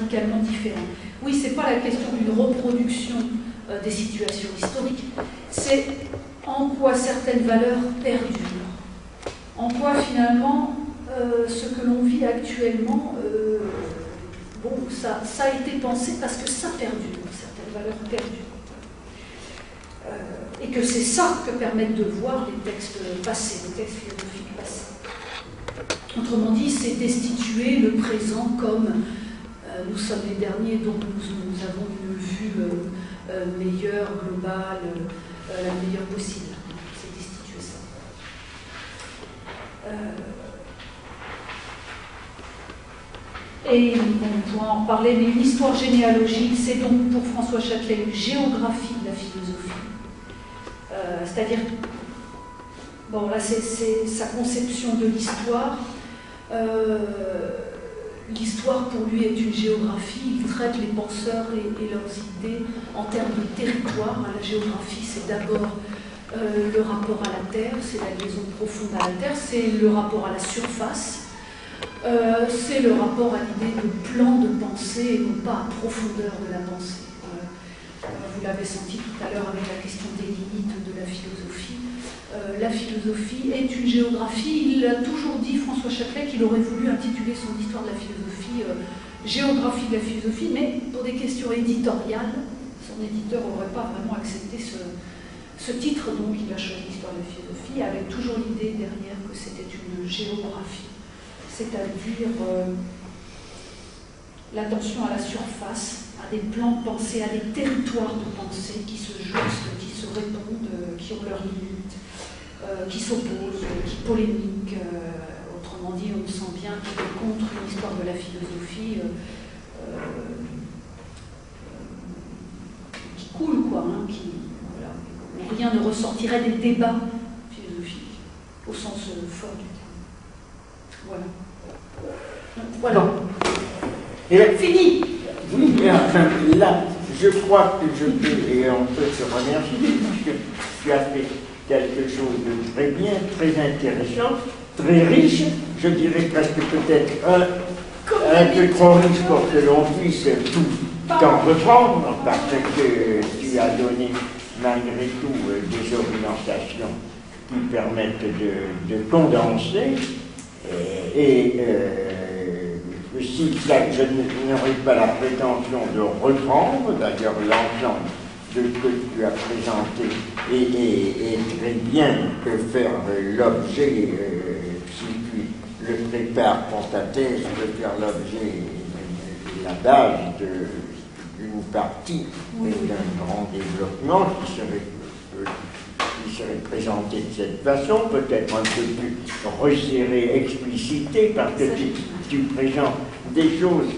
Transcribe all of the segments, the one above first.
radicalement différent. Oui, ce n'est pas la question d'une reproduction des situations historiques, c'est en quoi certaines valeurs perdurent, en quoi finalement ce que l'on vit actuellement, bon, ça a été pensé parce que ça perdure, certaines valeurs perdurent. Et que c'est ça que permettent de voir les textes passés, les textes philosophiques passés. Autrement dit, c'est destituer le présent comme nous sommes les derniers, donc nous avons une vue meilleure, globale, la meilleure possible. C'est destituer ça. Et bon, on pourra en reparler, mais une histoire généalogique, c'est donc pour François Châtelet une géographie de la philosophie. C'est-à-dire, bon là c'est sa conception de l'histoire. L'histoire pour lui est une géographie, il traite les penseurs et leurs idées en termes de territoire. La géographie, c'est d'abord le rapport à la Terre, c'est la liaison profonde à la Terre, c'est le rapport à la surface, c'est le rapport à l'idée de plan de pensée et non pas à profondeur de la pensée. Vous l'avez senti tout à l'heure avec la question des limites de la philosophie. La philosophie est une géographie. Il a toujours dit, François Châtelet, qu'il aurait voulu intituler son histoire de la philosophie Géographie de la philosophie, mais pour des questions éditoriales, son éditeur n'aurait pas vraiment accepté ce titre, donc il a choisi l'histoire de la philosophie, avec toujours l'idée derrière que c'était une géographie, c'est-à-dire l'attention à la surface, à des plans de pensée, à des territoires de pensée qui se jouxtent, qui se répondent, qui ont leurs limites, qui s'opposent, qui polémiquent. Autrement dit, on sent bien qu'il est contre une histoire de la philosophie qui coule, quoi, hein, voilà. Rien ne ressortirait des débats philosophiques, au sens fort du terme. Voilà. Voilà. Et fini. Oui, mais enfin, là, je crois que je peux, et on peut se remercier, puisque tu as fait quelque chose de très bien, très intéressant, très riche, je dirais presque peut-être un peu trop riche pour que l'on puisse tout en reprendre, parce que tu as donné malgré tout des orientations qui permettent de condenser, si je n'aurais pas la prétention de reprendre, d'ailleurs l'ensemble de ce que tu as présenté est très bien que faire l'objet, si tu le prépares pour ta thèse, de faire l'objet, la base d'une partie et d'un grand développement qui serait présenté de cette façon, peut-être un peu plus resserré, explicité, parce que tu présentes des choses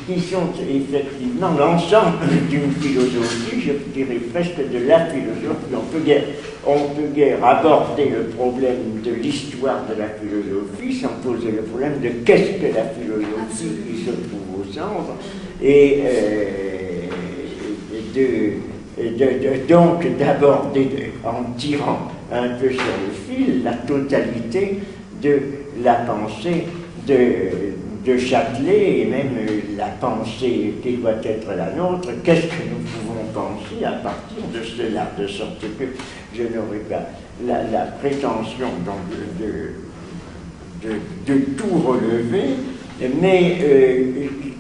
qui sont effectivement l'ensemble d'une philosophie, je dirais presque de la philosophie. On peut guère aborder le problème de l'histoire de la philosophie sans poser le problème de qu'est-ce que la philosophie qui se trouve au centre, et donc d'aborder, en tirant un peu sur le fil, la totalité de la pensée de Châtelet, et même la pensée qui doit être la nôtre. Qu'est-ce que nous pouvons penser à partir de cela, de sorte que je n'aurai pas la prétention donc de tout relever, mais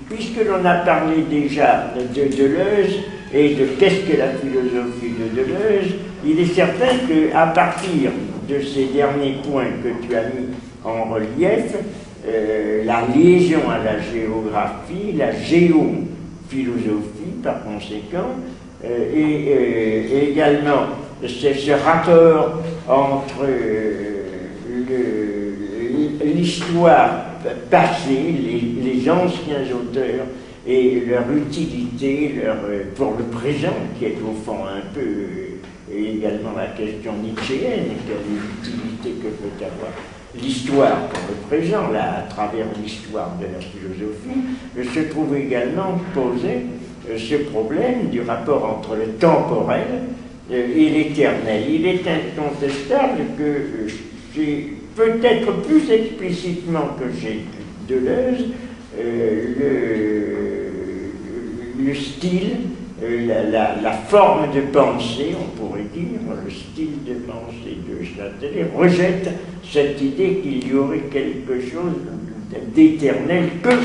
puisque l'on a parlé déjà de Deleuze et de qu'est-ce que la philosophie de Deleuze, il est certain qu'à partir de ces derniers points que tu as mis en relief, la liaison à la géographie, la géophilosophie par conséquent, et également ce rapport entre l'histoire passée, les anciens auteurs, et leur utilité pour le présent, qui est au fond un peu et également la question nietzschéenne, quelle est l'utilité que peut avoir l'histoire pour le présent, là, à travers l'histoire de la philosophie, se trouve également posé ce problème du rapport entre le temporel et l'éternel. Il est incontestable que j'ai, peut-être plus explicitement que j'ai Deleuze, le style, la forme de pensée, on pourrait dire, le style de pensée de Châtelet rejette cette idée qu'il y aurait quelque chose d'éternel que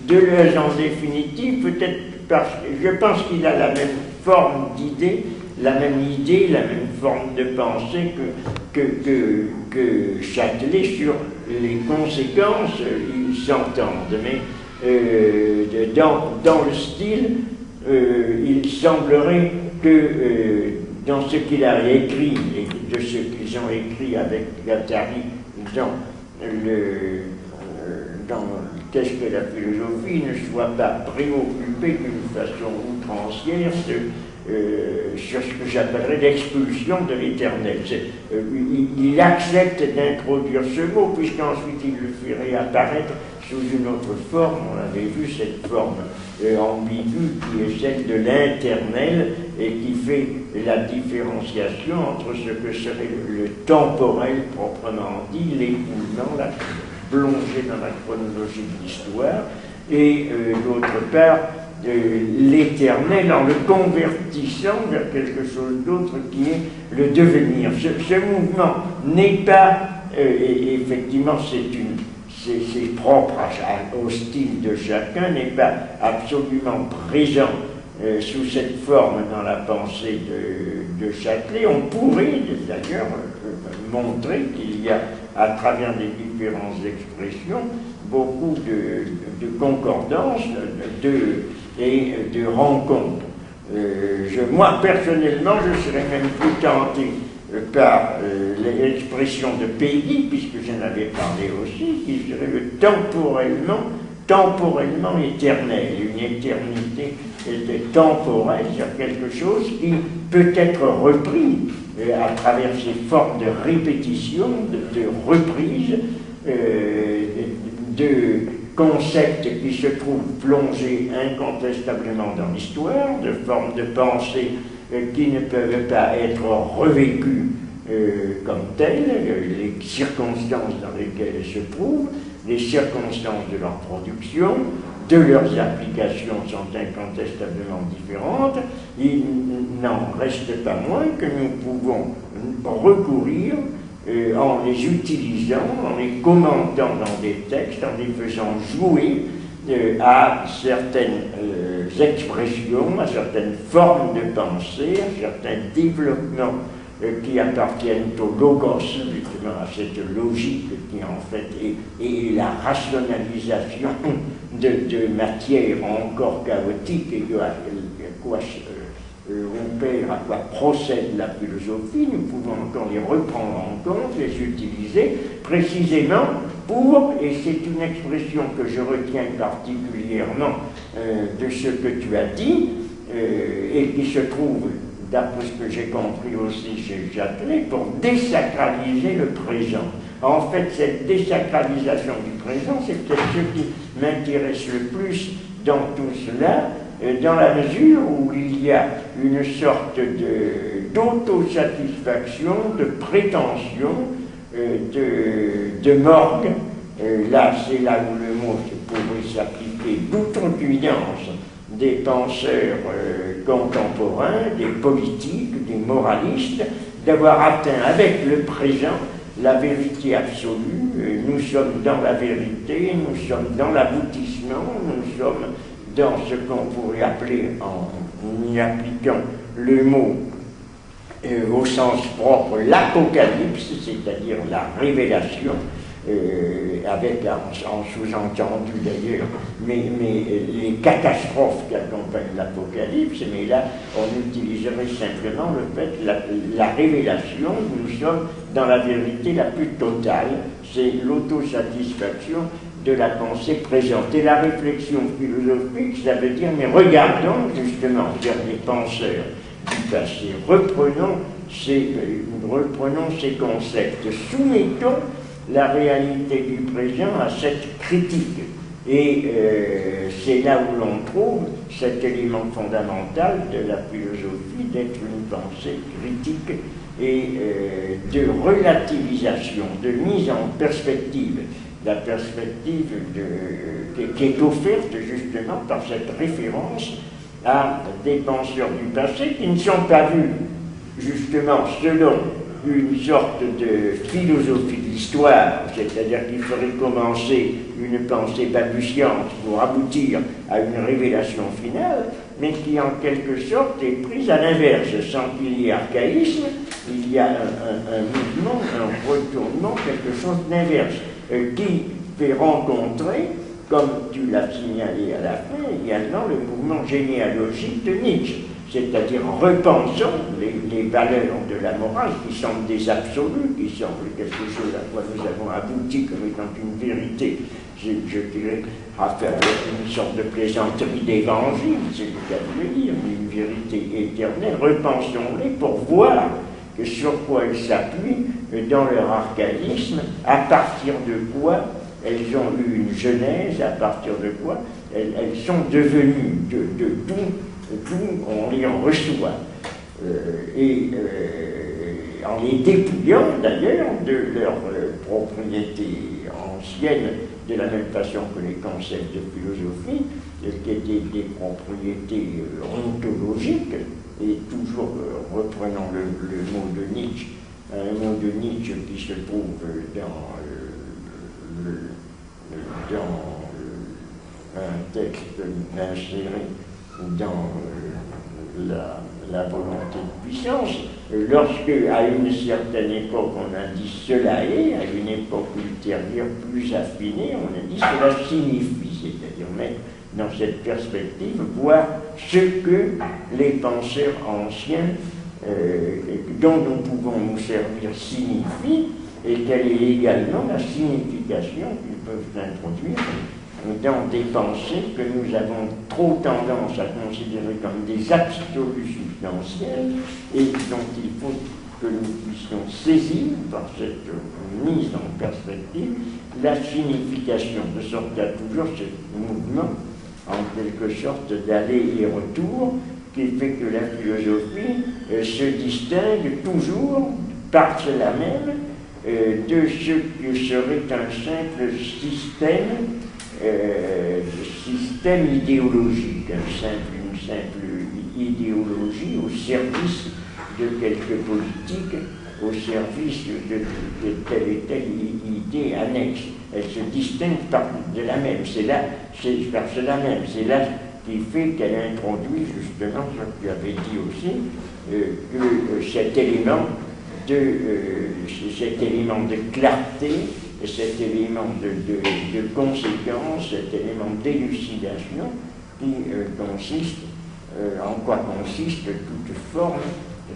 Deleuze en définitive, peut-être parce que je pense qu'il a la même forme d'idée, la même forme de pensée que Châtelet sur les conséquences, ils s'entendent, mais dans le style, il semblerait que dans ce qu'il a écrit, et de ce qu'ils ont écrit avec Guattari, dans Qu'est-ce que la philosophie ne soit pas préoccupée d'une façon outrancière sur ce que j'appellerais l'expulsion de l'éternel. Il accepte d'introduire ce mot, puisqu'ensuite il le fait réapparaître sous une autre forme. On avait vu cette forme ambiguë qui est celle de l'internel et qui fait la différenciation entre ce que serait le temporel proprement dit, l'écoulement, la plongée dans la chronologie de l'histoire, et d'autre part l'éternel en le convertissant vers quelque chose d'autre qui est le devenir. Ce mouvement n'est pas, et effectivement c'est propre au style de chacun, n'est pas absolument présent sous cette forme dans la pensée de Châtelet. On pourrait d'ailleurs montrer qu'il y a, à travers les différentes expressions, beaucoup de concordances et de rencontres. Moi, personnellement, je serais même plus tenté par l'expression de pays, puisque j'en avais parlé aussi, qui serait le temporellement éternel, une éternité temporelle, c'est quelque chose qui peut être repris à travers ces formes de répétition, de reprise, de concepts qui se trouvent plongés incontestablement dans l'histoire, de formes de pensée qui ne peuvent pas être revécues comme telles, les circonstances dans lesquelles elles se trouvent, les circonstances de leur production, de leurs applications sont incontestablement différentes. Il n'en reste pas moins que nous pouvons recourir en les utilisant, en les commentant dans des textes, en les faisant jouer à certaines expressions, à certaines formes de pensée, à certains développements qui appartiennent au logos, justement à cette logique qui en fait est la rationalisation de matière encore chaotique et à quoi procède la philosophie. Nous pouvons encore les reprendre en compte, les utiliser précisément pour, et c'est une expression que je retiens particulièrement de ce que tu as dit, et qui se trouve, d'après ce que j'ai compris aussi chez Châtelet, pour désacraliser le présent. En fait, cette désacralisation du présent, c'est peut-être ce qui m'intéresse le plus dans tout cela, dans la mesure où il y a une sorte d'autosatisfaction, de prétention, de morgue. Là, c'est là où le mot pourrait s'appliquer, d'outrecuidance des penseurs contemporains, des politiques, des moralistes, d'avoir atteint avec le présent la vérité absolue. Nous sommes dans la vérité, nous sommes dans l'aboutissement, nous sommes dans ce qu'on pourrait appeler, en y appliquant le mot au sens propre, l'apocalypse, c'est-à-dire la révélation, avec en sous-entendu d'ailleurs, mais les catastrophes qui accompagnent l'apocalypse, mais là on utiliserait simplement le fait, la révélation, nous sommes dans la vérité la plus totale, c'est l'autosatisfaction de la pensée présente. Et la réflexion philosophique, ça veut dire, mais regardons justement vers les penseurs du passé, reprenons ces concepts, soumettons la réalité du présent à cette critique. Et c'est là où l'on trouve cet élément fondamental de la philosophie, d'être une pensée critique et de relativisation, de mise en perspective. la perspective qui est offerte justement par cette référence à des penseurs du passé qui ne sont pas vus justement selon une sorte de philosophie de l'histoire, c'est-à-dire qu'il faudrait commencer une pensée balbutiante pour aboutir à une révélation finale, mais qui en quelque sorte est prise à l'inverse, sans qu'il y ait archaïsme, il y a un mouvement, un retournement, quelque chose d'inverse, qui fait rencontrer, comme tu l'as signalé à la fin, également le mouvement généalogique de Nietzsche. C'est-à-dire repensons les valeurs de la morale qui semblent des absolus, qui semblent quelque chose à quoi nous avons abouti comme étant une vérité, je dirais, à faire une sorte de plaisanterie d'évangile, c'est le cas de le dire, mais une vérité éternelle. Repensons-les pour voir que sur quoi elles s'appuient dans leur archaïsme, à partir de quoi elles ont eu une genèse, à partir de quoi elles sont devenues de d'où on les en reçoit, en les dépouillant d'ailleurs de leurs propriétés anciennes, de la même façon que les concepts de philosophie, qui étaient des propriétés ontologiques, et toujours reprenant le mot de Nietzsche, un mot de Nietzsche qui se trouve dans un texte inséré dans la volonté de puissance, lorsque, à une certaine époque, on a dit cela est, à une époque ultérieure, plus affinée, on a dit cela signifie, c'est-à-dire mettre dans cette perspective, voir ce que les penseurs anciens dont nous pouvons nous servir signifient, et quelle est également la signification qu'ils peuvent introduire dans des pensées que nous avons trop tendance à considérer comme des absolus substantiels et dont il faut que nous puissions saisir par cette mise en perspective la signification, de sorte à toujours ce mouvement, en quelque sorte d'aller et retour, qui fait que la philosophie se distingue toujours par cela même de ce que serait un simple système idéologique, une simple idéologie au service de quelque politique, au service de telle et telle idée annexe. Elle se distingue par cela même. C'est là qui fait qu'elle introduit justement ce que tu avais dit aussi, que cet élément de clarté, cet élément de conséquence, cet élément d'élucidation qui consiste, en quoi consiste toute forme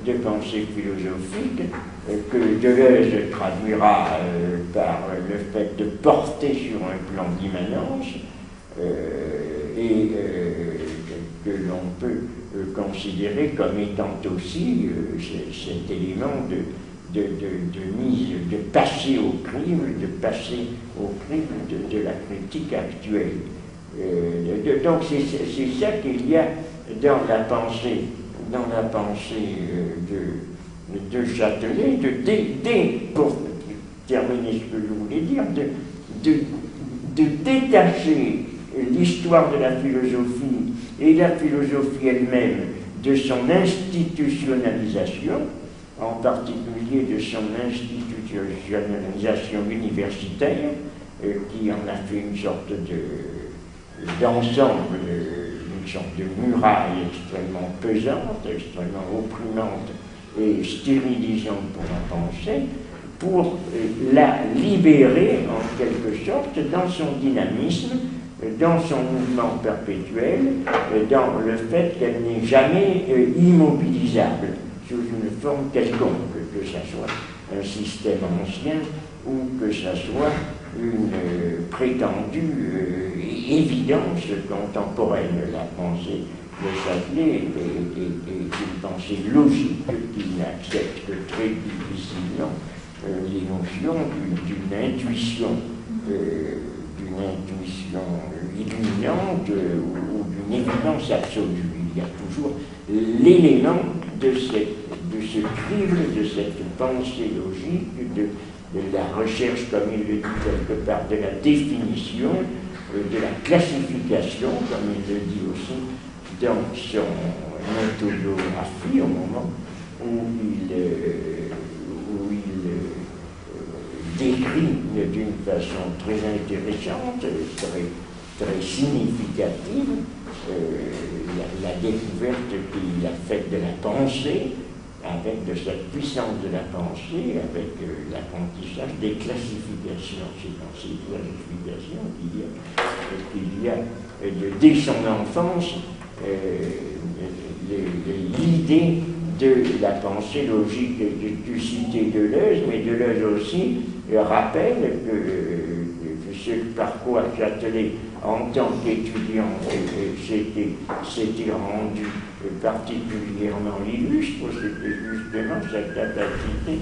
de pensée philosophique que Deleuze traduira par le fait de porter sur un plan d'immanence et que l'on peut considérer comme étant aussi cet élément de mise, de passer au crible, de la critique actuelle. Donc c'est ça qu'il y a dans la pensée de Châtelet, pour terminer ce que je voulais dire, de détacher l'histoire de la philosophie et la philosophie elle-même de son institutionnalisation, en particulier de son institutionnalisation universitaire, qui en a fait une sorte d'ensemble, une sorte de muraille extrêmement pesante, extrêmement opprimante et stérilisante pour la pensée, pour la libérer en quelque sorte dans son dynamisme, dans son mouvement perpétuel, dans le fait qu'elle n'est jamais immobilisable sous une forme quelconque, que ce soit un système ancien ou que ce soit une prétendue évidence contemporaine. La pensée de Châtelet est une pensée logique qui n'accepte que très difficilement les notions d'une intuition illuminante ou d'une évidence absolue. Il y a toujours l'élément de ce crible, de cette pensée logique, la recherche, comme il le dit quelque part, de la définition, de la classification, comme il le dit aussi dans son autobiographie, au moment où il décrit d'une façon très intéressante, très significative, la découverte qu'il a faite de la pensée, avec de cette puissance de la pensée, avec l'apprentissage des classifications. C'est dans ces classifications qu'il y a dès son enfance l'idée de la pensée logique. Tu citais Deleuze, mais Deleuze aussi rappelle que ce parcours à Châtelet en tant qu'étudiant s'était rendu particulièrement illustre, c'était justement cette capacité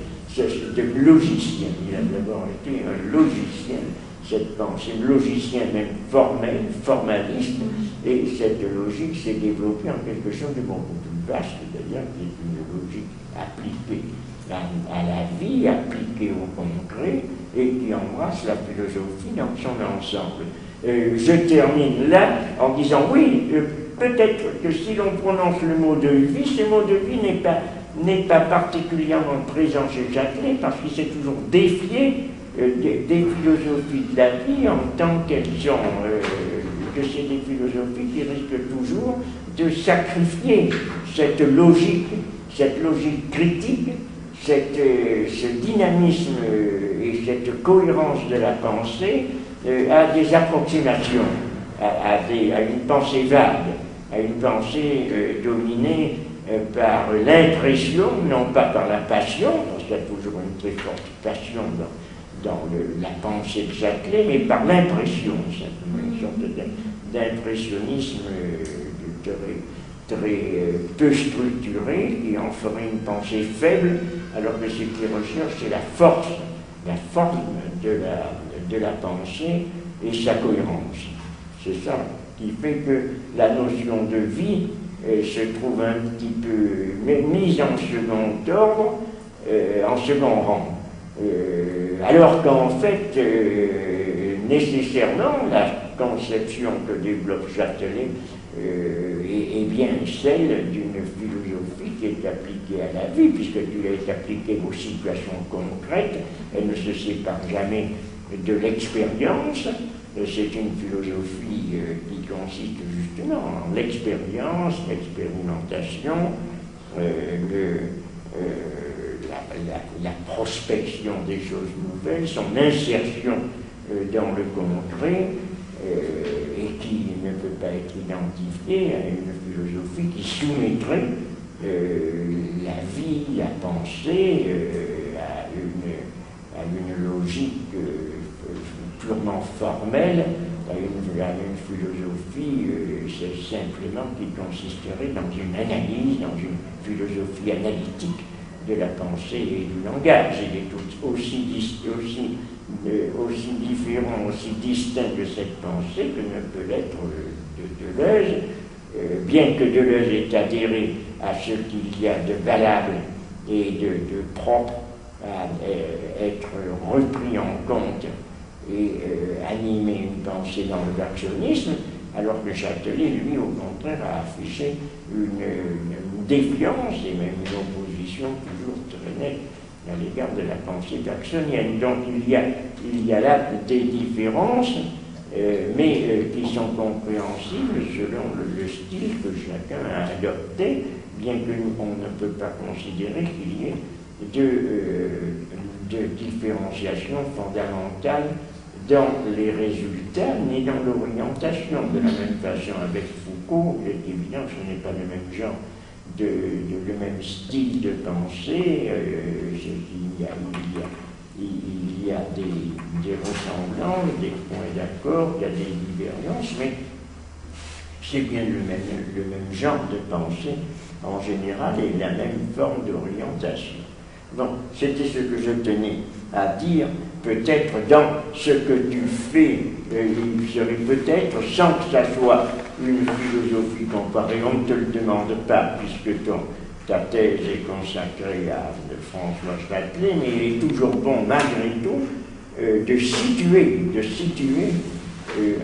de logicien. Il a d'abord été un logicien, cette pensée, logicien même formel, formaliste, et cette logique s'est développée en quelque chose de beaucoup plus vaste, d'ailleurs, qui est une logique appliquée à la vie, appliquée au concret, et qui embrasse la philosophie dans son ensemble. Je termine là en disant oui, peut-être que si l'on prononce le mot de vie, ce mot de vie n'est pas particulièrement présent chez Châtelet, parce qu'il s'est toujours défié des philosophies de la vie en tant qu'elles sont, que c'est des philosophies qui risquent toujours de sacrifier cette logique critique, ce dynamisme et cette cohérence de la pensée à des approximations, à une pensée vague, à une pensée dominée par l'impression, non pas par la passion, parce qu'il y a toujours une très forte passion dans la pensée de Châtelet, mais par l'impression, une sorte d'impressionnisme très peu structuré, qui en ferait une pensée faible, alors que ce qu'il recherche, c'est la force de la pensée et sa cohérence. C'est ça qui fait que la notion de vie se trouve un petit peu mise en second ordre, en second rang. Alors qu'en fait, nécessairement, la conception que développe Châtelet est bien celle d'une philosophie qui est appliquée à la vie, puisque tu est appliquée aux situations concrètes, elle ne se sépare jamais de l'expérience. C'est une philosophie qui consiste justement en l'expérience, l'expérimentation, la prospection des choses nouvelles, son insertion dans le concret, et qui ne peut pas être identifiée à une philosophie qui soumettrait la vie, la pensée à une logique purement formelle, à une philosophie c'est simplement qui consisterait dans une analyse, dans une philosophie analytique de la pensée et du langage. Il est aussi différent, aussi distinct de cette pensée que ne peut l'être de Deleuze, bien que Deleuze ait adhéré à ce qu'il y a de valable et de propre à être repris en compte et animer une pensée dans le actionnisme, alors que Châtelet, lui, au contraire, a affiché une défiance et même une opposition toujours très nette à l'égard de la pensée jacksonienne. Donc il y a là des différences, mais qui sont compréhensibles selon le style que chacun a adopté, bien qu'on ne peut pas considérer qu'il y ait de différenciation fondamentale dans les résultats, ni dans l'orientation. De la même façon, avec Foucault, il est évident que ce n'est pas le même genre, le même style de pensée. Il y a des ressemblances, des points d'accord, il y a des divergences, mais c'est bien le même genre de pensée en général et la même forme d'orientation. Bon, c'était ce que je tenais à dire. Peut-être dans ce que tu fais, il serait peut-être, sans que ça soit une philosophie comparée, on ne te le demande pas, puisque ta thèse est consacrée à François Châtelet, mais il est toujours bon, malgré tout, de situer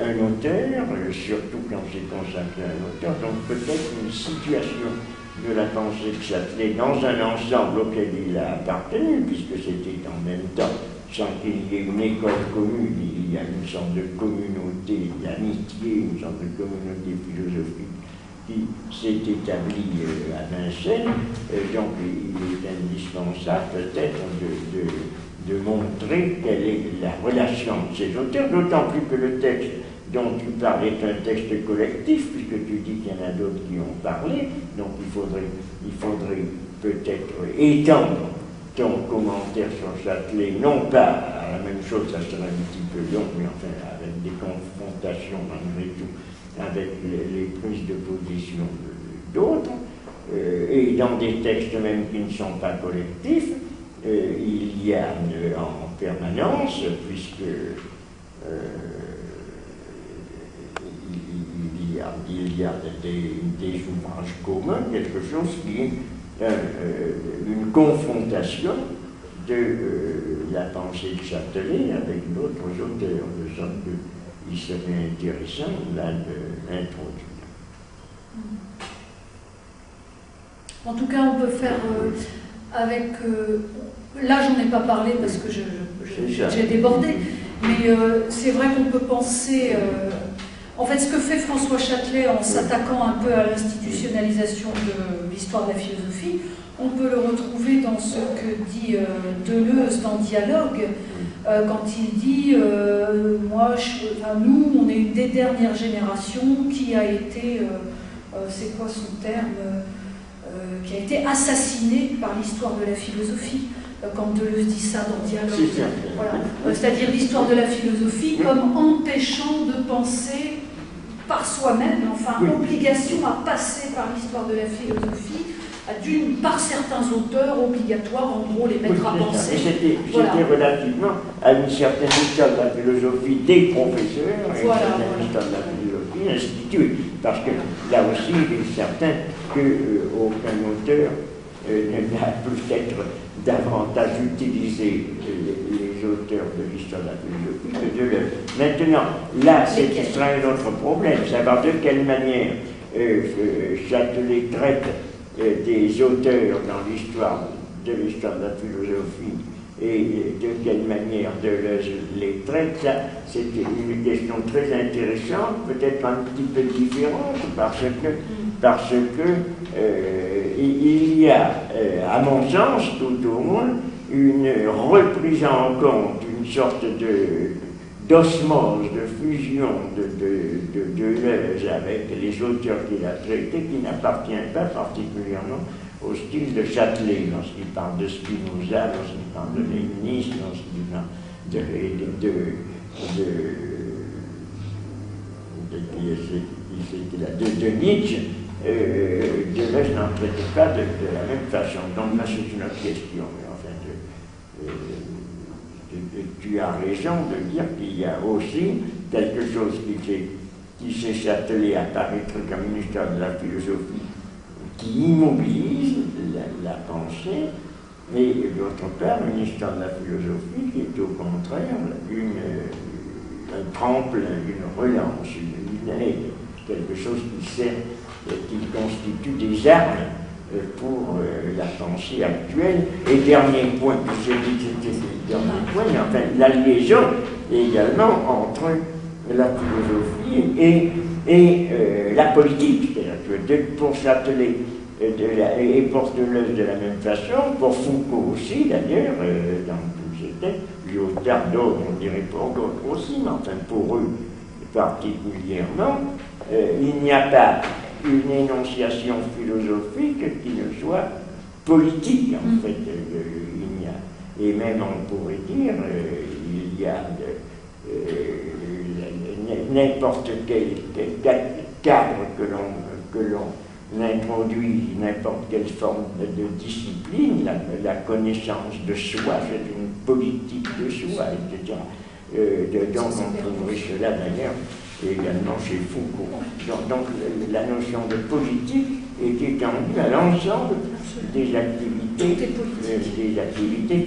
un auteur, surtout quand c'est consacré à un auteur, donc peut-être une situation de la pensée de Châtelet dans un ensemble auquel il a appartenu, puisque c'était en même temps, sans qu'il y ait une école commune, il y a une sorte de communauté d'amitié, une sorte de communauté philosophique qui s'est établie à Vincennes, donc il est indispensable peut-être de montrer quelle est la relation de ces auteurs, d'autant plus que le texte dont tu parles est un texte collectif, puisque tu dis qu'il y en a d'autres qui ont parlé, donc il faudrait peut-être étendre ton commentaire sur Châtelet, non pas à la même chose, ça serait un petit peu long, mais enfin avec des confrontations malgré tout, avec les prises de position d'autres, et dans des textes même qui ne sont pas collectifs, il y a en permanence, puisque il y a des ouvrages communs, quelque chose qui est une confrontation de la pensée de Châtelet avec d'autres auteurs, de sorte qu'il serait intéressant là d'introduire. En tout cas, on peut faire avec... là, j'en ai pas parlé parce que j'ai débordé, mais c'est vrai qu'on peut penser... en fait, ce que fait François Châtelet en s'attaquant un peu à l'institutionnalisation de l'histoire de la philosophie, on peut le retrouver dans ce que dit Deleuze dans Dialogue, quand il dit nous, on est une des dernières générations qui a été, c'est quoi son terme, qui a été assassinée par l'histoire de la philosophie. Quand Deleuze dit ça dans Dialogue, voilà. C'est-à-dire l'histoire de la philosophie comme empêchant de penser par soi-même, enfin obligation à passer par l'histoire de la philosophie, par certains auteurs obligatoires, en gros les mettre à penser. C'était relativement à une certaine histoire de la philosophie des professeurs, et une certaine histoire de la philosophie instituée, parce que là aussi il est certain qu'aucun auteur n'a peut-être davantage utilisé les auteurs de l'histoire de la philosophie que Deleuze. Maintenant, là, ce sera un autre problème, savoir de quelle manière Châtelet traite des auteurs dans l'histoire de la philosophie et de quelle manière Deleuze les traite, ça, c'est une question très intéressante, peut-être un petit peu différente, parce que il y a, à mon sens, tout au moins, une reprise en compte, une sorte d'osmose, de fusion de Deleuze avec les auteurs qu'il a traités, qui n'appartient pas particulièrement au style de Châtelet, lorsqu'il parle de Spinoza, lorsqu'il parle de Leibniz, lorsqu'il parle de Nietzsche. Deleuze n'en traitait pas de la même façon. Donc là, c'est une autre question. Mais enfin, tu as raison de dire qu'il y a aussi quelque chose qui chez Châtelet apparaître comme une histoire de la philosophie qui immobilise la pensée, et d'autre part, une histoire de la philosophie qui est au contraire un tremplin, une relance, une aide, quelque chose qui constitue des armes pour la pensée actuelle. Et dernier point, j'ai dit que c'était le dernier point, mais enfin, la liaison également entre la philosophie et la politique. C'est-à-dire que pour Châtelet et pour Deleuze de la même façon, pour Foucault aussi d'ailleurs, dans tous ces textes, Lyotard, d'autres, on dirait pour d'autres aussi, mais enfin pour eux particulièrement, il n'y a pas une énonciation philosophique qui ne soit politique, en fait. Il y a, et même on pourrait dire, il y a n'importe quel cadre que l'on introduit, n'importe quelle forme de discipline, la connaissance de soi, c'est une politique de soi, etc. Donc on trouverait cela d'ailleurs et également chez Foucault. Donc la notion de politique est étendue à l'ensemble des activités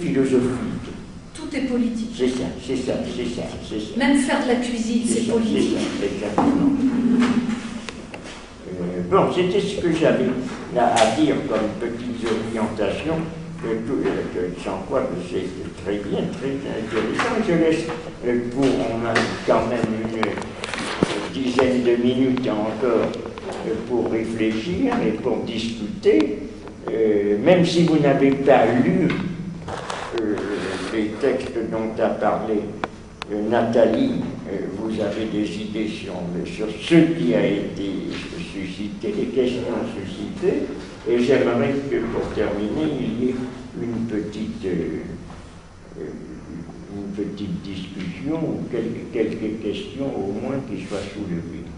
philosophiques. Tout est politique. C'est ça. Même faire de la cuisine, c'est politique. C'est ça, exactement. Bon, c'était ce que j'avais à dire comme petites orientations, sans quoi c'est très bien, très intéressant. Je laisse on a quand même une dizaine de minutes encore pour réfléchir et pour discuter, même si vous n'avez pas lu les textes dont a parlé Nathalie, vous avez des idées sur ce qui a été suscité, les questions suscitées, et j'aimerais que pour terminer, il y ait une petite discussion ou quelques questions au moins qui soient soulevées.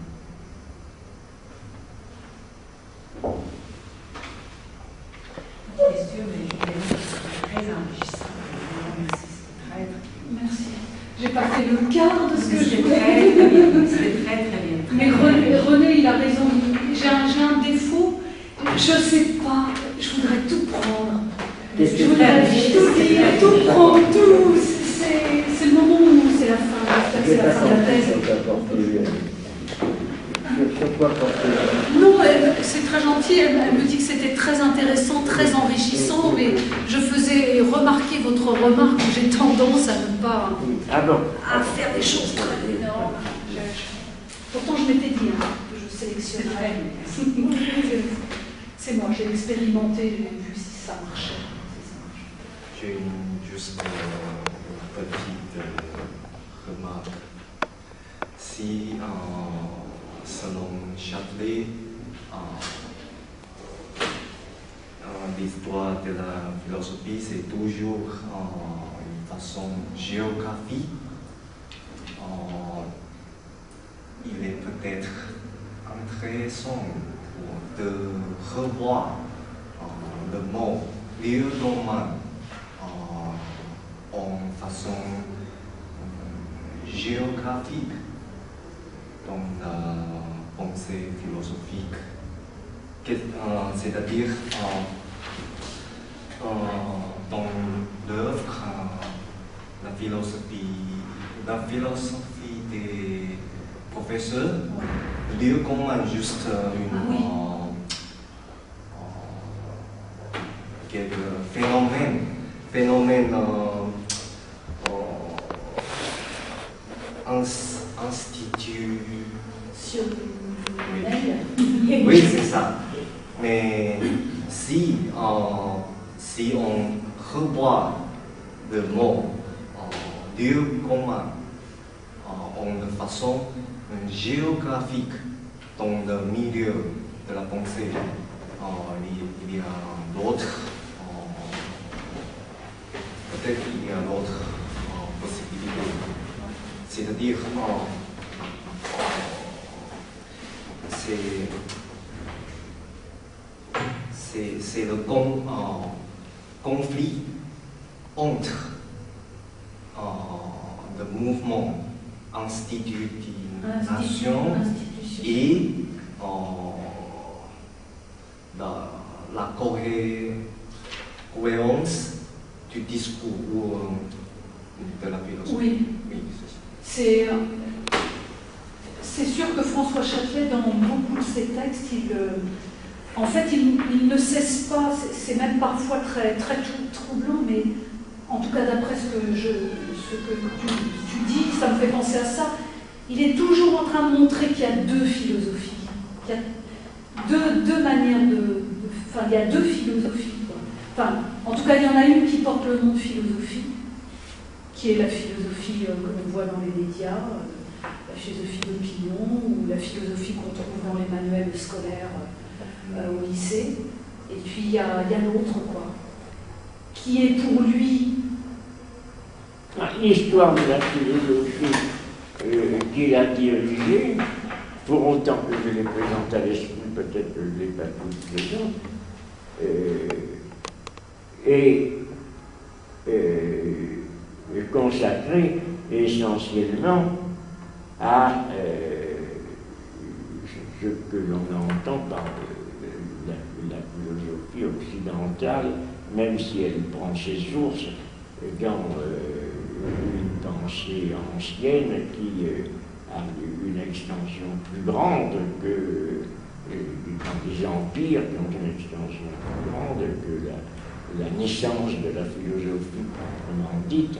Question, mais c'est très enrichissant. Merci. J'ai pas fait le quart de ce que je voulais. C'était très bien. Mais René, il a raison. J'ai un défaut. Je sais pas. Je voudrais tout prendre. Je voudrais tout dire, tout prendre, tout. C'est le moment où c'est la fin. C'est la fin de la thèse. Non, c'est très gentil. Elle me dit que c'était très intéressant, très enrichissant, mais je faisais remarquer votre remarque que j'ai tendance à ne pas à faire des choses très énormes. Pourtant, je m'étais dit que je sélectionnerais. C'est moi, j'ai expérimenté, j'ai vu si ça marchait. J'ai juste une petite remarque. Si selon Châtelet, l'histoire de la philosophie, c'est toujours une façon géographique. Il est peut-être intéressant de revoir le mot lieu roman en façon géographique dans la pensée philosophique, c'est-à-dire dans l'œuvre, la philosophie des professeurs, lieu commun juste quelques phénomènes oui, c'est ça. Mais si on revoit le mot lieu commun en façon géographique dans le milieu de la pensée, il y a d'autres, peut-être il y a d'autres possibilités. C'est-à-dire, c'est le conflit entre le mouvement institutionnalisation et la cohérence du discours de la philosophie. Oui, c'est sûr que François Châtelet, dans beaucoup de ses textes, il ne cesse pas, c'est même parfois très, très troublant, mais en tout cas d'après ce que tu dis, ça me fait penser à ça. Il est toujours en train de montrer qu'il y a deux philosophies, qu'il y a deux manières il y a deux philosophies. Enfin, en tout cas, il y en a une qui porte le nom de philosophie, qui est la philosophie que l'on voit dans les médias, la philosophie d'opinion, ou la philosophie qu'on trouve dans les manuels scolaires au lycée. Et puis il y a l'autre, qui est pour lui... L'histoire de la philosophie qu'il a dirigée, pour autant que je les présente à l'esprit, peut-être que je ne l'ai pas toutes présentes, est consacrée essentiellement à que l'on entend par la philosophie occidentale, même si elle prend ses sources dans une pensée ancienne qui a une extension plus grande que dans des empires qui ont une extension plus grande que la naissance de la philosophie proprement dite,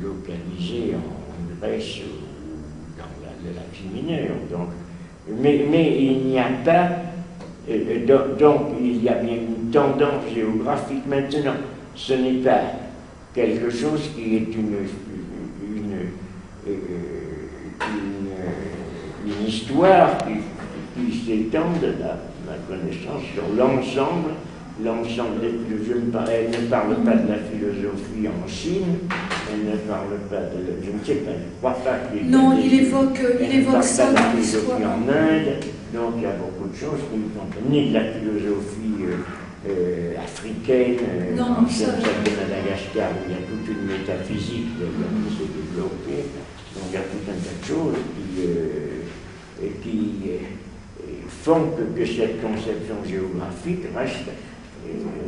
localisée en Grèce ou dans l'Asie mineure. Donc, mais il n'y a pas, donc il y a bien une tendance géographique maintenant. Ce n'est pas quelque chose qui est une histoire qui s'étend de la connaissance sur l'ensemble. Elle ne parle pas de la philosophie en Chine, elle ne parle pas de, je ne sais pas, je ne crois pas qu'il non, il évoque ça dans l'histoire. En Inde, donc il y a beaucoup de choses qui ne sont ni de la philosophie africaine, celle de Madagascar, où il y a toute une métaphysique qui s'est développée, donc il y a tout un tas de choses qui font que cette conception géographique reste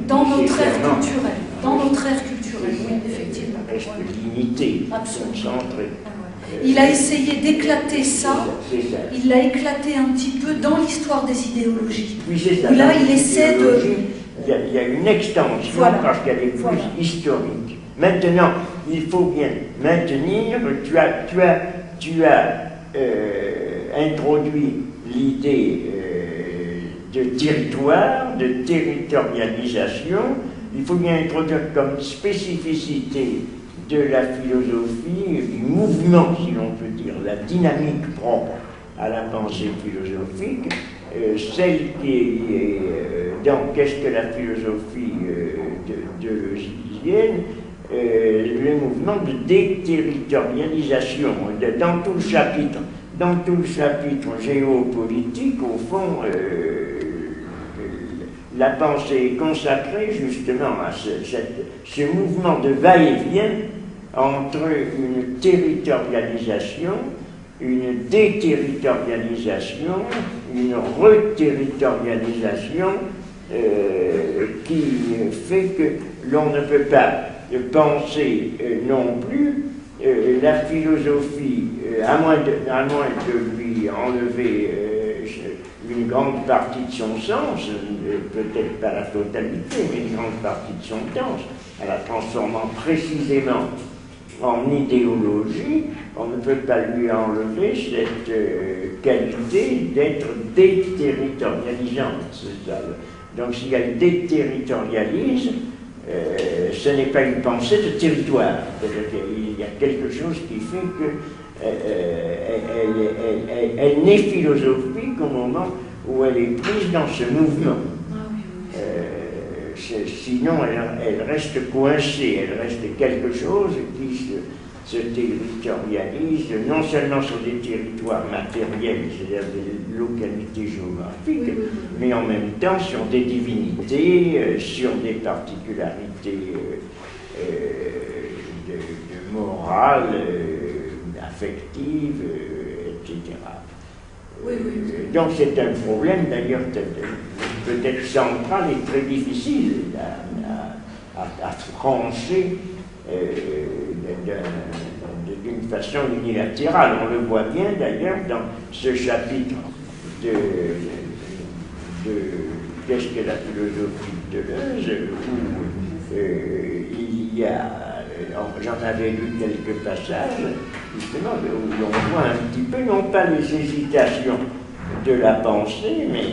dans notre ère culturelle. Dans notre ère culturelle, oui, effectivement. Reste limitée, concentrée. Il a essayé d'éclater ça, il l'a éclaté un petit peu dans l'histoire des idéologies. Oui, c'est ça. Là, il essaie de... Il y a une extension parce qu'elle est plus historique. Maintenant, il faut bien maintenir, tu as introduit l'idée de territoire, de territorialisation. Il faut bien introduire comme spécificité de la philosophie, du mouvement, si l'on peut dire, la dynamique propre à la pensée philosophique, celle qui est dans qu'est-ce que la philosophie deleuzienne, le mouvement de déterritorialisation. Dans tout le chapitre géopolitique, au fond, la pensée est consacrée justement à ce mouvement de va-et-vient entre une territorialisation, une déterritorialisation, une reterritorialisation qui fait que l'on ne peut pas penser non plus la philosophie, à moins de lui enlever une grande partie de son sens, peut-être pas la totalité, mais une grande partie de son sens, en la transformant précisément en idéologie, on ne peut pas lui enlever cette qualité d'être déterritorialisante. Donc s'il y a le déterritorialisme, ce n'est pas une pensée de territoire. Il y a quelque chose qui fait qu'elle n'est philosophique au moment où elle est prise dans ce mouvement. Sinon, elle reste coincée, elle reste quelque chose qui se territorialise non seulement sur des territoires matériels, c'est-à-dire des localités géographiques, mais en même temps sur des divinités, sur des particularités de morale, affective, etc. Donc c'est un problème d'ailleurs peut-être central et très difficile à trancher d'une façon unilatérale. On le voit bien d'ailleurs dans ce chapitre de qu'est-ce que la philosophie de Deleuze, où il y a, j'en avais lu quelques passages, justement, où l'on voit un petit peu, non pas les hésitations de la pensée, mais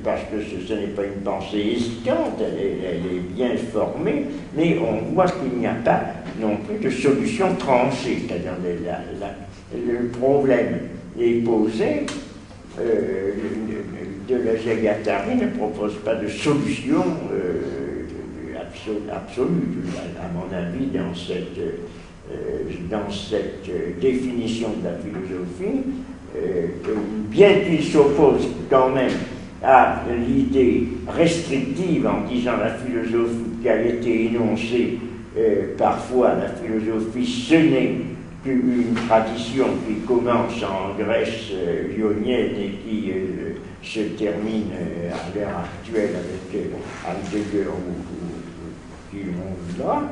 parce que ce n'est pas une pensée hésitante, elle est bien formée, mais on voit qu'il n'y a pas non plus de solution tranchée, c'est-à-dire le problème est posé, Deleuze-Guattari ne propose pas de solution absolue, à mon avis, dans cette définition de la philosophie, bien qu'il s'oppose quand même à l'idée restrictive en disant la philosophie qui a été énoncée parfois, la philosophie ce n'est une tradition qui commence en Grèce ionienne et qui se termine à l'heure actuelle avec Heidegger ou qui monte là.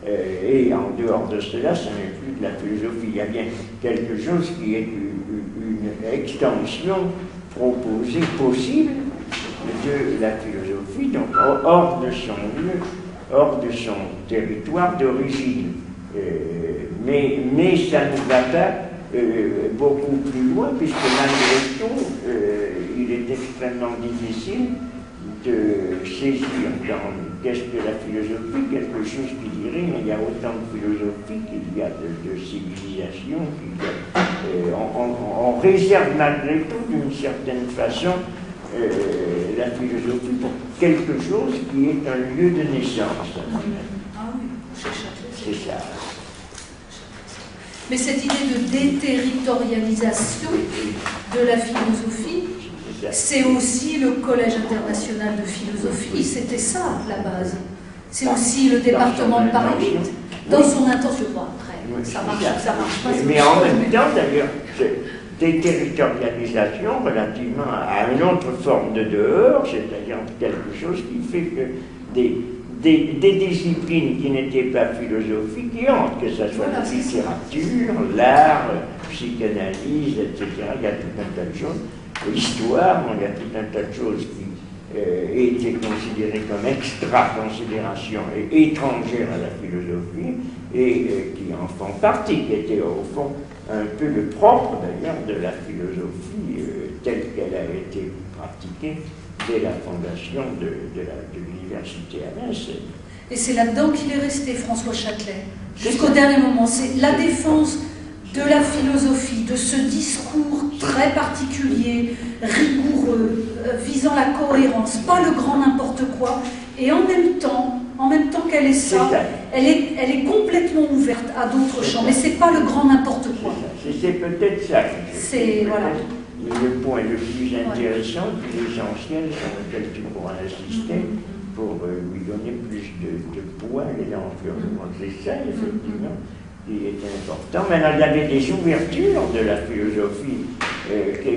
Et en dehors de cela, ce n'est plus de la philosophie. Il y a bien quelque chose qui est une extension proposée, possible, de la philosophie, donc hors de son lieu, hors de son territoire d'origine. Mais ça ne va pas beaucoup plus loin, puisque malgré tout, il est extrêmement difficile de saisir dans qu'est-ce que la philosophie, quelque chose qui dirait mais il y a autant de philosophie qu'il y a de civilisation, on réserve malgré tout d'une certaine façon la philosophie pour quelque chose qui est un lieu de naissance. Ah oui, chez Châtelet. C'est ça. Mais cette idée de déterritorialisation de la philosophie, c'est aussi le Collège international de philosophie, c'était ça la base. C'est aussi le département de Paris 8, dans son intention. Bon, après, ça marche pas. Mais en même temps, d'ailleurs, déterritorialisation relativement à une autre forme de dehors, c'est-à-dire quelque chose qui fait que des disciplines qui n'étaient pas philosophiques y entrent, que ce soit la littérature, l'art, psychanalyse, etc. Il y a tout un tas de choses. L'histoire, il y a tout un tas de choses qui étaient considérées comme extra-considération et étrangères à la philosophie et qui en font partie, qui étaient au fond un peu le propre d'ailleurs de la philosophie telle qu'elle a été pratiquée dès la fondation de l'université à Vincennes. Et c'est là-dedans qu'il est resté, François Châtelet, jusqu'au dernier moment. C'est la défense de la philosophie, de ce discours très particulier, rigoureux, visant la cohérence, pas le grand n'importe quoi, et en même temps qu'elle est ça, elle est complètement ouverte à d'autres champs, mais c'est pas le grand n'importe quoi. C'est peut-être ça. C'est, voilà. Le point le plus intéressant, le plus essentiel sur lequel tu pourras insister pour lui donner plus de poids et d'environnement. C'est ça, effectivement, qui est important. Maintenant, il y avait des ouvertures de la philosophie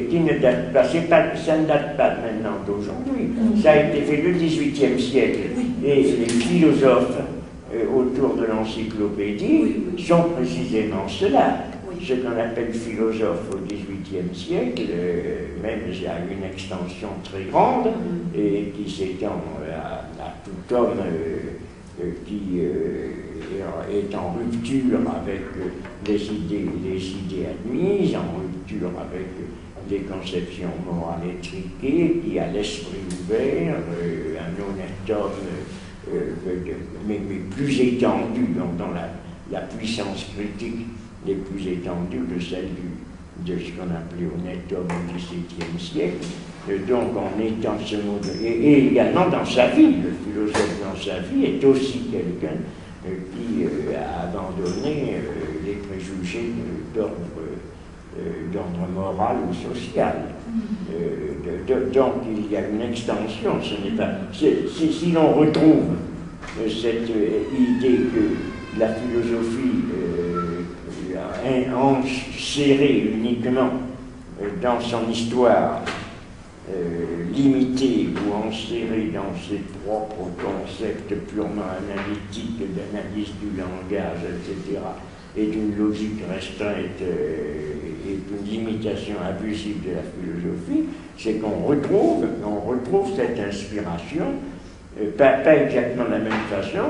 qui ne datent pas, ça ne date pas maintenant d'aujourd'hui. Ça a été fait le XVIIIe siècle. Et les philosophes autour de l'encyclopédie sont précisément cela. Ce qu'on appelle philosophe au XVIIIe siècle, même il y a une extension très grande et qui s'étend à tout homme qui est en rupture avec les idées admises, en rupture avec des conceptions morales étriquées, qui a l'esprit ouvert, un honnête homme, mais plus étendu dans la puissance critique les plus étendues que celle de ce qu'on appelait honnête homme au XVIIe siècle. Donc en étant ce mot et également dans sa vie, le philosophe dans sa vie est aussi quelqu'un qui a abandonné les préjugés d'ordre moral ou social. Donc il y a une extension, ce n'est pas. Si l'on retrouve cette idée que la philosophie enserrée uniquement dans son histoire limitée ou enserrée dans ses propres concepts purement analytiques d'analyse du langage, etc., et d'une logique restreinte et d'une limitation abusive de la philosophie, c'est qu'on retrouve cette inspiration, pas exactement de la même façon,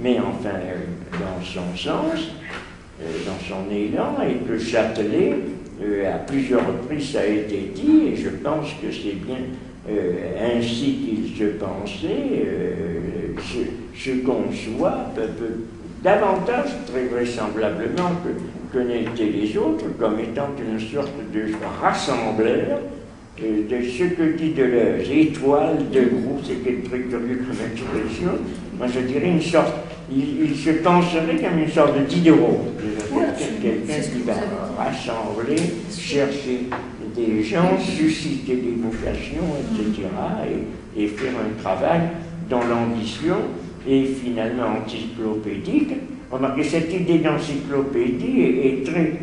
mais enfin dans son sens, dans son élan, et que Châtelet, à plusieurs reprises, ça a été dit, et je pense que c'est bien ainsi qu'il se pensait, se conçoit davantage, très vraisemblablement, que n'étaient les autres, comme étant une sorte de rassembleur de ce que dit Deleuze, étoile de groupe, c'est très curieux comme expression. Moi je dirais une sorte, il se penserait comme une sorte de Diderot, quelqu'un qui va rassembler, chercher des gens, susciter des vocations, etc., et faire un travail dont l'ambition est finalement encyclopédique, Remarquez, cette idée d'encyclopédie est très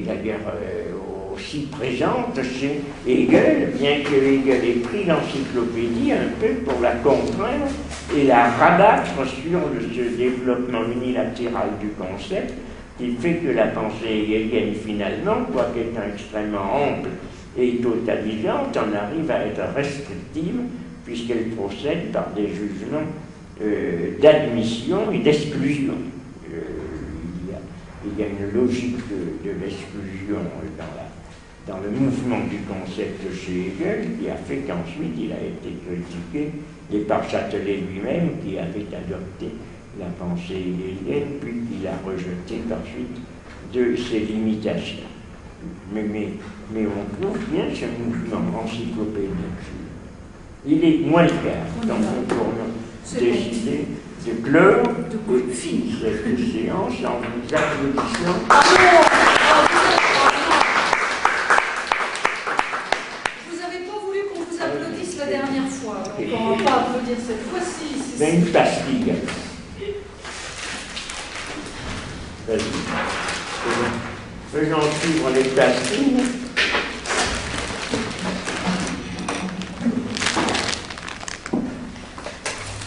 d'ailleurs, aussi présente chez Hegel, bien que Hegel ait pris l'encyclopédie un peu pour la comprendre et la rabattre sur ce développement unilatéral du concept, qui fait que la pensée hegelienne, finalement, quoiqu'étant extrêmement ample et totalisante, en arrive à être restrictive, puisqu'elle procède par des jugements d'admission et d'exclusion. Il y a une logique de l'exclusion dans le mouvement du concept chez Hegel, qui a fait qu'ensuite il a été critiqué, et par Châtelet lui-même, qui avait adopté la pensée hegelienne, puis qui l'a rejeté ensuite de ses limitations. Mais on trouve bien ce mouvement encyclopédique. Il est moins le cas, donc nous pourrions décider de clore cette séance en vous applaudissant. Vous n'avez pas voulu qu'on vous applaudisse la dernière fois, donc on ne va pas applaudir cette fois-ci. C'est une pastille. Vas-y. Faisons suivre les pastilles.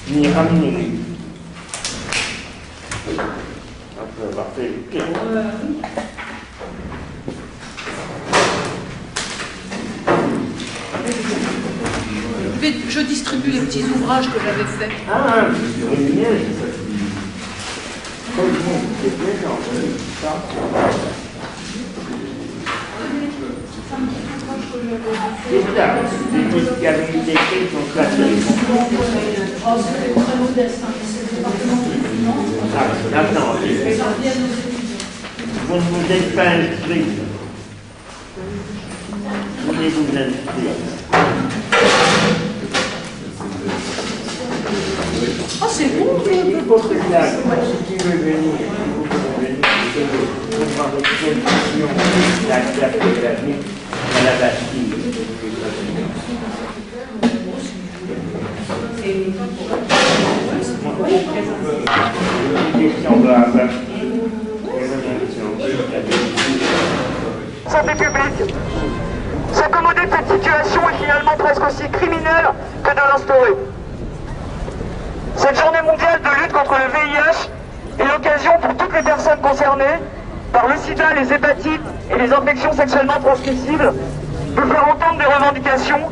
Ni ramener. Après avoir fait le thé. Je distribue les petits ouvrages que j'avais faits. Ah, c'est bien. Très bien, c'est bien gentil. C'est ça, les qualités sont classées. Oh, c'est très modeste, c'est le département des finances. Maintenant, vous ne vous êtes pas inscrit. Vous voulez vous inscrire. Oh, c'est bon, il faut que là, si tu veux venir, vous pouvez venir, pour voir l'exposition de la classe de la vie à la Bastille. Santé publique. S'accommoder de cette situation est finalement presque aussi criminel que de l'instaurer. Cette journée mondiale de lutte contre le VIH est l'occasion pour toutes les personnes concernées par le sida, les hépatites et les infections sexuellement transmissibles de faire entendre des revendications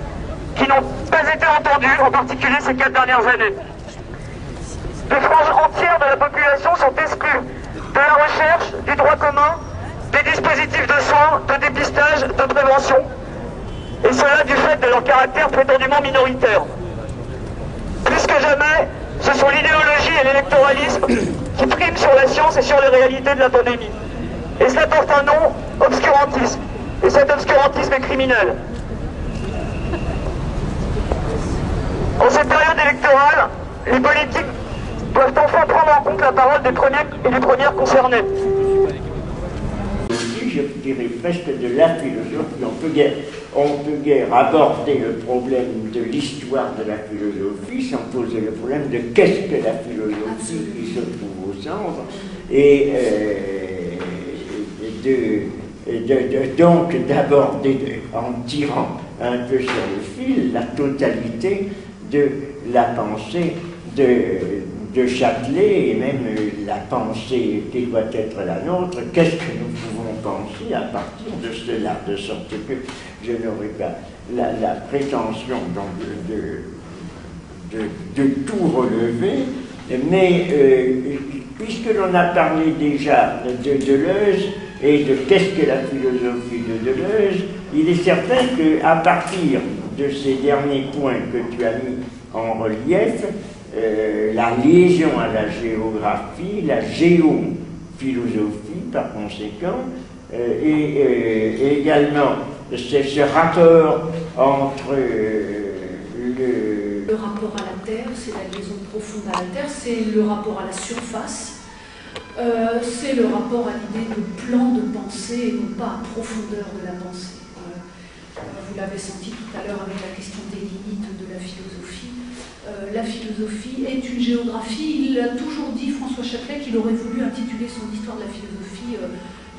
qui n'ont pas été entendues, en particulier ces 4 dernières années. Des franges entières de la population sont exclues de la recherche, du droit commun, des dispositifs de soins, de dépistage, de prévention, et cela du fait de leur caractère prétendument minoritaire. Plus que jamais, ce sont l'idéologie et l'électoralisme qui priment sur la science et sur les réalités de la pandémie. Et cela porte un nom, obscurantisme. Et cet obscurantisme est criminel. En cette période électorale, les politiques doivent enfin prendre en compte la parole des premiers et des premières concernés. Je dirais presque de la philosophie. On peut guère aborder le problème de l'histoire de la philosophie sans poser le problème de qu'est-ce que la philosophie qui se trouve au centre et donc d'aborder en tirant un peu sur le fil la totalité de la pensée de Châtelet et même la pensée qui doit être la nôtre, qu'est-ce que nous pouvons penser à partir de cela, de sorte que je n'aurai pas la prétention donc de tout relever, mais puisque l'on a parlé déjà de Deleuze et de qu'est-ce que la philosophie de Deleuze, il est certain qu'à partir de ces derniers points que tu as mis en relief, la liaison à la géographie, la géophilosophie par conséquent, et également ce rapport entre le rapport à la Terre, c'est la liaison profonde à la Terre, c'est le rapport à la surface, c'est le rapport à l'idée de plan de pensée et non pas à profondeur de la pensée. vous l'avez senti tout à l'heure avec la question des limites de la philosophie. La philosophie est une géographie. Il a toujours dit, François Châtelet, qu'il aurait voulu intituler son histoire de la philosophie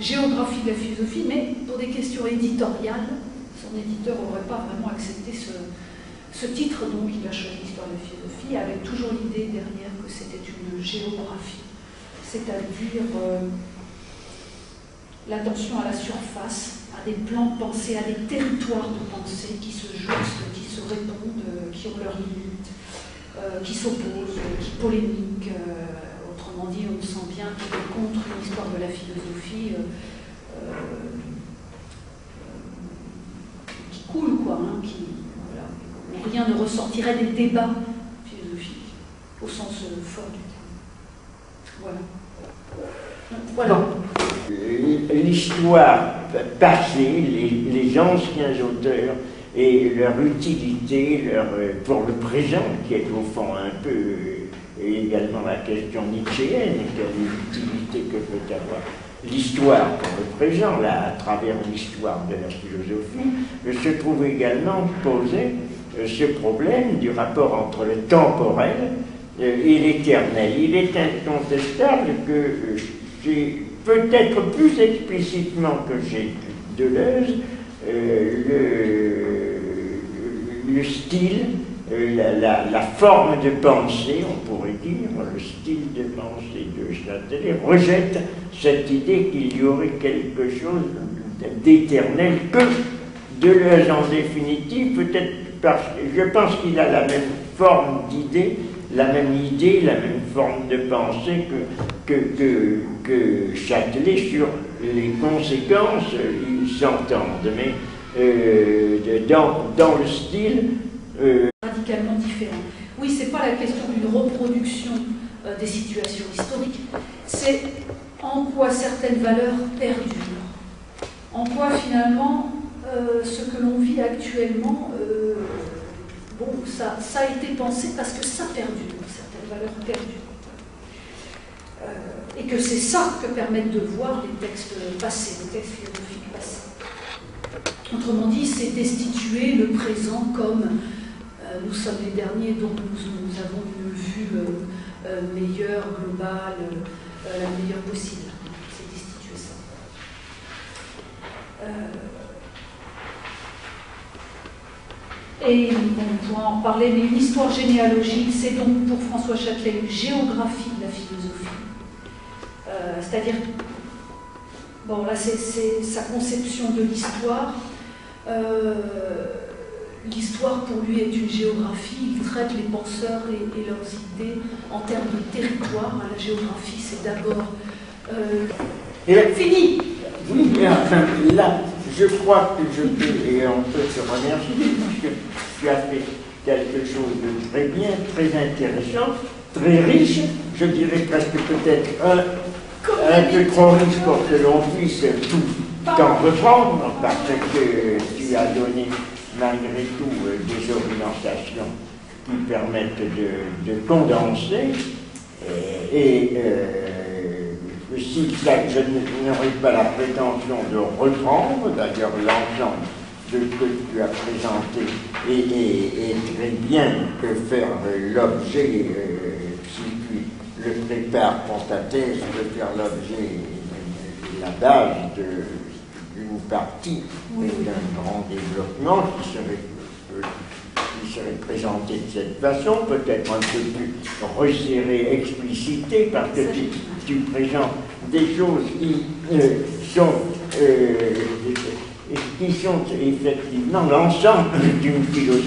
Géographie de la philosophie, mais pour des questions éditoriales, son éditeur n'aurait pas vraiment accepté ce titre, donc il a choisi Histoire de la philosophie, avec toujours l'idée derrière que c'était une géographie, c'est-à-dire l'attention à la surface, à des plans de pensée, à des territoires de pensée qui se jouxtent, qui se répondent, qui ont leurs limites, qui s'opposent, qui polémiquent. Autrement dit, on sent bien qu'il est contre une histoire de la philosophie qui coule, quoi, hein, voilà. Rien ne ressortirait des débats philosophiques, au sens fort du terme. Voilà. L'histoire passée, les anciens auteurs et leur utilité pour le présent, qui est au fond un peu également la question nietzschéenne, quelle est l'utilité que peut avoir l'histoire pour le présent, là, à travers l'histoire de la philosophie, se trouve également posé ce problème du rapport entre le temporel et l'éternel. Il est incontestable que c'est peut-être plus explicitement que chez Deleuze, le style, la forme de pensée, on pourrait dire, le style de pensée de Châtelet rejette cette idée qu'il y aurait quelque chose d'éternel que Deleuze en définitive, peut-être parce que je pense qu'il a la même forme d'idée, la même forme de pensée que Châtelet sur les conséquences, ils s'entendent, mais dans le style radicalement différent. Oui, c'est pas la question d'une reproduction des situations historiques, c'est en quoi certaines valeurs perdurent, en quoi finalement ce que l'on vit actuellement, ça a été pensé parce que ça perdure, certaines valeurs perdurent. Et que c'est ça que permettent de voir les textes passés, les textes philosophiques passés. Autrement dit, c'est destituer le présent comme nous sommes les derniers, donc nous avons une vue meilleure, globale, la meilleure possible. C'est destituer ça. Et on pourra en reparler, mais une histoire généalogique, c'est donc pour François Châtelet une géographie de la philosophie. C'est-à-dire, bon là c'est sa conception de l'histoire. L'histoire pour lui est une géographie, il traite les penseurs et leurs idées en termes de territoire. La géographie c'est d'abord... fini. Oui, mais enfin, là, je crois que je peux, et on peut se remercier, parce que tu as fait quelque chose de très bien, très intéressant, très riche, je dirais presque peut-être un peu trop riche pour que l'on puisse tout en reprendre, parce que tu as donné malgré tout des orientations qui permettent de condenser, si je n'aurais pas la prétention de reprendre, d'ailleurs l'ensemble de ce que tu as présenté est très bien que faire l'objet, si tu le prépares pour ta thèse, de faire l'objet, la base d'une partie d'un grand développement qui serait présenté de cette façon, peut-être un peu plus resserré, explicité, parce que tu présentes des choses qui sont effectivement l'ensemble d'une philosophie.